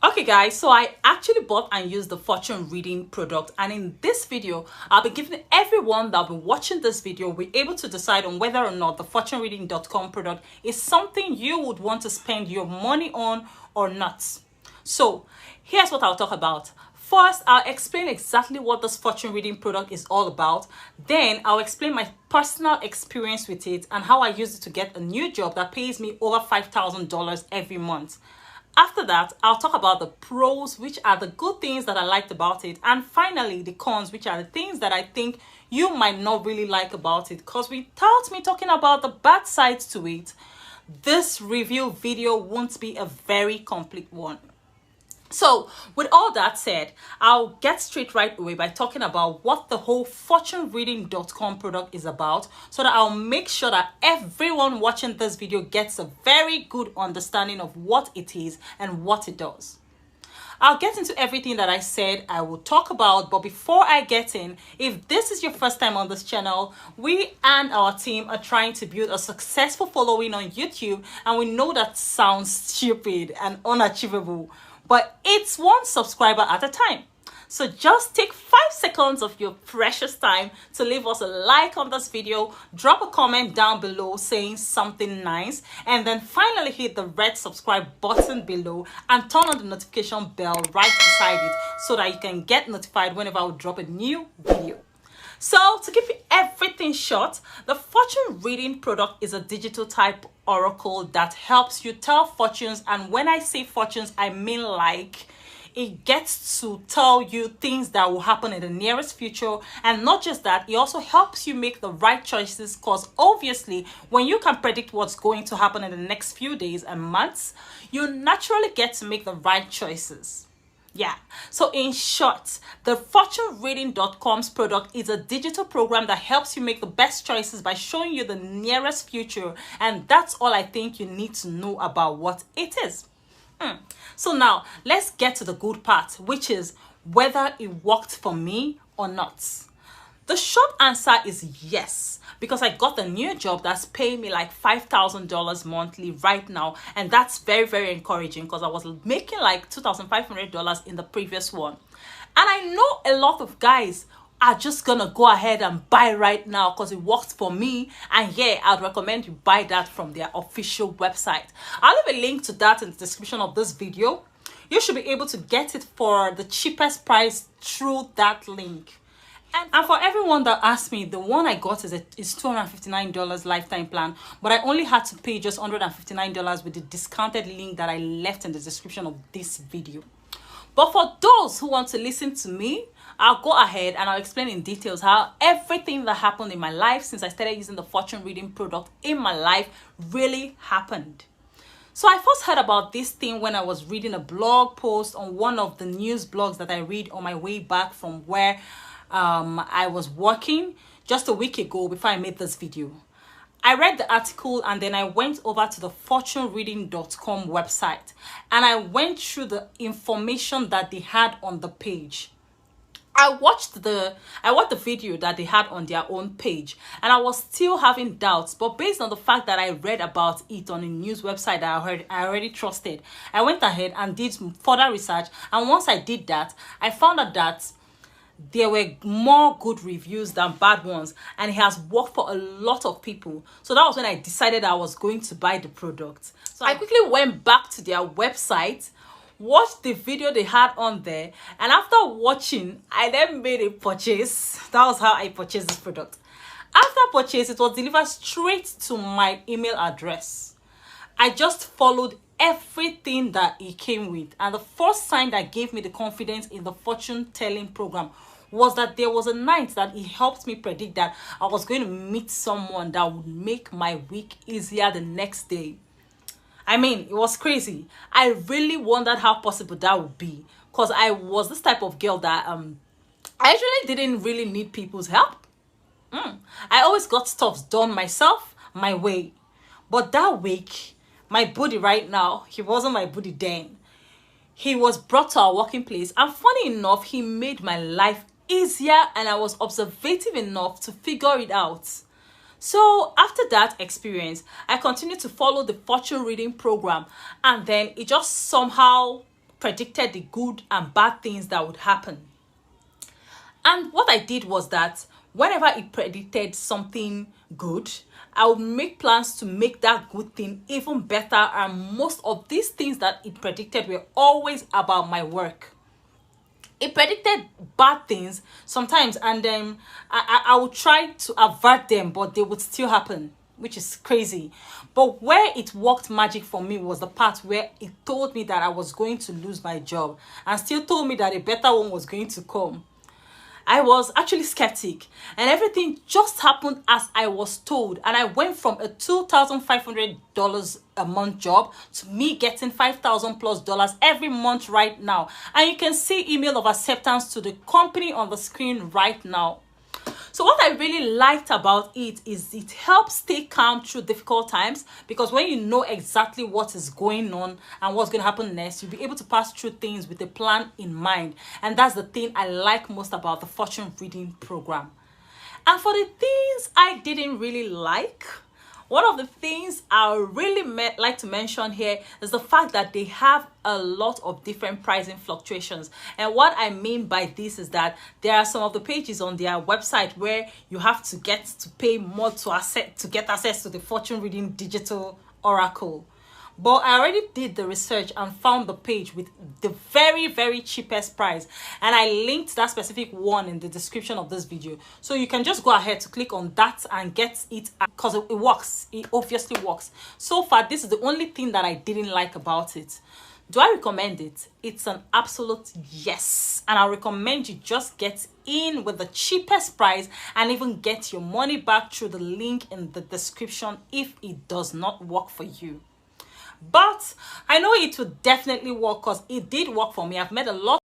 Okay guys, so I actually bought and used the fortune reading product, and in this video I'll be giving everyone that'll be watching this video will be able to decide on whether or not the fortunereading.com product is something you would want to spend your money on or not. So here's what I'll talk about. First, I'll explain exactly what this fortune reading product is all about. Then I'll explain my personal experience with it and how I use it to get a new job that pays me over $5,000 every month. After that, I'll talk about the pros, which are the good things that I liked about it. And finally, the cons, which are the things that I think you might not really like about it. Because without me talking about the bad sides to it, this review video won't be a very complete one. So with all that said, I'll get straight right away by talking about what the whole fortunereading.com product is about, so that I'll make sure that everyone watching this video gets a very good understanding of what it is and what it does. I'll get into everything that I said I will talk about, but before I get in, if this is your first time on this channel, we and our team are trying to build a successful following on YouTube, and we know that sounds stupid and unachievable, but it's one subscriber at a time. So just take 5 seconds of your precious time to leave us a like on this video, drop a comment down below saying something nice, and then finally hit the red subscribe button below and turn on the notification bell right beside it so that you can get notified whenever I drop a new video. So to keep everything short, the fortune reading product is a digital type oracle that helps you tell fortunes. And when I say fortunes, I mean like it gets to tell you things that will happen in the nearest future. And not just that, it also helps you make the right choices, because obviously when you can predict what's going to happen in the next few days and months, you naturally get to make the right choices. Yeah, so in short, the fortunereading.com's product is a digital program that helps you make the best choices by showing you the nearest future, and that's all I think you need to know about what it is. So now let's get to the good part, which is whether it worked for me or not. The short answer is yes, because I got a new job that's paying me like $5,000 monthly right now, and that's very, very encouraging because I was making like $2,500 in the previous one. And I know a lot of guys are just gonna go ahead and buy right now because it worked for me, and yeah, I'd recommend you buy that from their official website. I'll leave a link to that in the description of this video. You should be able to get it for the cheapest price through that link. And for everyone that asked me, the one I got is $259 lifetime plan, but I only had to pay just $159 with the discounted link that I left in the description of this video. But for those who want to listen to me, I'll go ahead and I'll explain in details how everything that happened in my life since I started using the fortune reading product in my life really happened. So I first heard about this thing when I was reading a blog post on one of the news blogs that I read on my way back from where I was working just a week ago before I made this video. I read the article and then I went over to the fortunereading.com website and I went through the information that they had on the page. I watched the video that they had on their own page, and I was still having doubts, but based on the fact that I read about it on a news website that I already trusted, I went ahead and did further research, and once I did that, I found out that there were more good reviews than bad ones, and it has worked for a lot of people. So that was when I decided I was going to buy the product. So I quickly went back to their website, watched the video they had on there, and after watching, I then made a purchase. That was how I purchased this product. After purchase, it was delivered straight to my email address. I just followed everything that it came with, and the first sign that gave me the confidence in the fortune telling program was that there was a night that it helped me predict that I was going to meet someone that would make my week easier the next day. I mean, it was crazy. I really wondered how possible that would be, because I was this type of girl that I actually didn't really need people's help. I always got stuff done myself, my way. But that week, my buddy right now, he wasn't my buddy then. He was brought to our working place, and funny enough, he made my life easier, and I was observative enough to figure it out. So after that experience, I continued to follow the fortune reading program, and then it just somehow predicted the good and bad things that would happen. And what I did was that whenever it predicted something good, I would make plans to make that good thing even better. And most of these things that it predicted were always about my work. It predicted bad things sometimes, and then I would try to avert them, but they would still happen, which is crazy. But where it worked magic for me was the part where it told me that I was going to lose my job and still told me that a better one was going to come. I was actually skeptic, and everything just happened as I was told. And I went from a $2,500 a month job to me getting $5,000+ every month right now. And you can see email of acceptance to the company on the screen right now. So what I really liked about it is it helps stay calm through difficult times, because when you know exactly what is going on and what's going to happen next, you'll be able to pass through things with a plan in mind. And that's the thing I like most about the fortune reading program. And for the things I didn't really like, one of the things I really like to mention here is the fact that they have a lot of different pricing fluctuations. And what I mean by this is that there are some of the pages on their website where you have to pay more to get access to the fortune reading digital oracle. But I already did the research and found the page with the very, very cheapest price. And I linked that specific one in the description of this video. So you can just go ahead to click on that and get it, because it works. It obviously works. So far, this is the only thing that I didn't like about it. Do I recommend it? It's an absolute yes. And I recommend you just get in with the cheapest price and even get your money back through the link in the description if it does not work for you. But I know it will definitely work, because it did work for me. I've met a lot